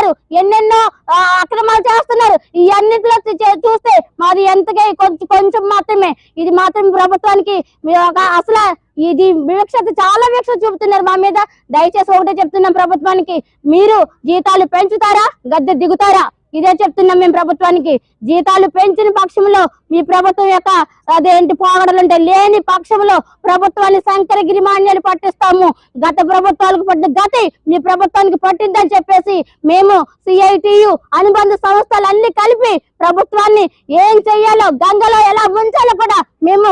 ఉంటున్నారు, ఎన్నెన్నో అక్రమాలు చేస్తున్నారు. ఇవన్నిటిలో చూస్తే మాది ఎంతకే కొంచెం మాత్రమే. ఇది మాత్రం ప్రభుత్వానికి అసలు ఇది వివక్షత, చాలా వివక్షత చూపుతున్నారు మా మీద. దయచేసి ఒకటే చెప్తున్నాం ప్రభుత్వానికి, మీరు జీతాలు పెంచుతారా, గద్దె దిగుతారా? ఇదే చెప్తున్నాం మేము ప్రభుత్వానికి. జీతాలు పెంచిన పక్షంలో మీ ప్రభుత్వం యొక్క అదేంటి పోగడలుంటే లేని పక్షంలో ప్రభుత్వాన్ని శంకరగిరి మాన్యాలు పట్టిస్తాము. గత ప్రభుత్వాలకు పడ్డ గతి మీ ప్రభుత్వానికి పట్టిందని చెప్పేసి మేము సిఐటియు అనుబంధ సంస్థలన్నీ కలిపి ప్రభుత్వాన్ని ఏం చెయ్యాలో, గంగలో ఎలా ముంచాలో కూడా మేము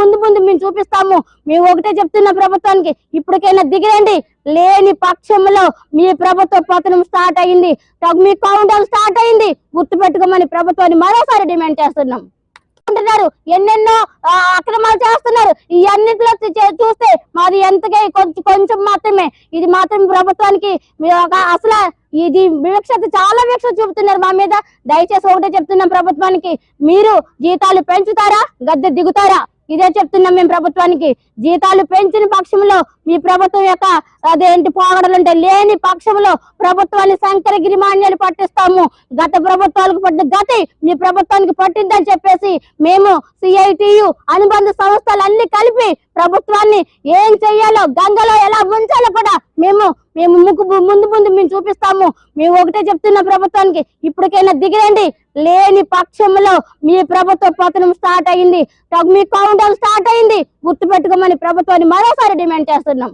ముందు మేము చూపిస్తాము. మేము ఒకటే చెప్తున్న ప్రభుత్వానికి, ఇప్పటికైనా దిగిరండి. లేని పక్షంలో మీ ప్రభుత్వ పతనం స్టార్ట్ అయింది, మీ కౌంట్ డౌన్ స్టార్ట్ అయింది. గుర్తు పెట్టుకోమని ప్రభుత్వాన్ని మరోసారి డిమాండ్ చేస్తున్నాం. ఎన్నెన్నో అక్రమాలు చేస్తున్నారు. ఇవన్నిటిలో చూస్తే మాది ఎంతకే కొంచెం మాత్రమే. ఇది మాత్రం ప్రభుత్వానికి అసలు ఇది వివక్షత, చాలా వివక్షత చూపుతున్నారు మా మీద. దయచేసి ఒకటే చెప్తున్నాం ప్రభుత్వానికి, మీరు జీతాలు పెంచుతారా, గద్దె దిగుతారా? ఇదే చెప్తున్నాం మేము ప్రభుత్వానికి. జీతాలు పెంచిన పక్షంలో మీ ప్రభుత్వం యొక్క అదేంటి పోగడలుంటే లేని పక్షంలో ప్రభుత్వాన్ని శంకరగిరి మాన్యాలు పట్టిస్తాము. గత ప్రభుత్వాలకు పడ్డ గతి మీ ప్రభుత్వానికి పట్టిందని చెప్పేసి మేము సిఐటియు అనుబంధ సంస్థలన్నీ కలిపి ప్రభుత్వాన్ని ఏం చెయ్యాలో, గంగలో ఎలా ముంచాలో కూడా మేము ముందు మేము చూపిస్తాము. మేము ఒకటే చెప్తున్న ప్రభుత్వానికి, ఇప్పటికైనా దిగిరండి. లేని పక్షంలో మీ ప్రభుత్వ పతనం స్టార్ట్ అయింది, మీ కౌంట్ డౌన్ స్టార్ట్ అయింది. గుర్తు పెట్టుకోమని ప్రభుత్వాన్ని మరోసారి డిమాండ్ చేస్తున్నాం.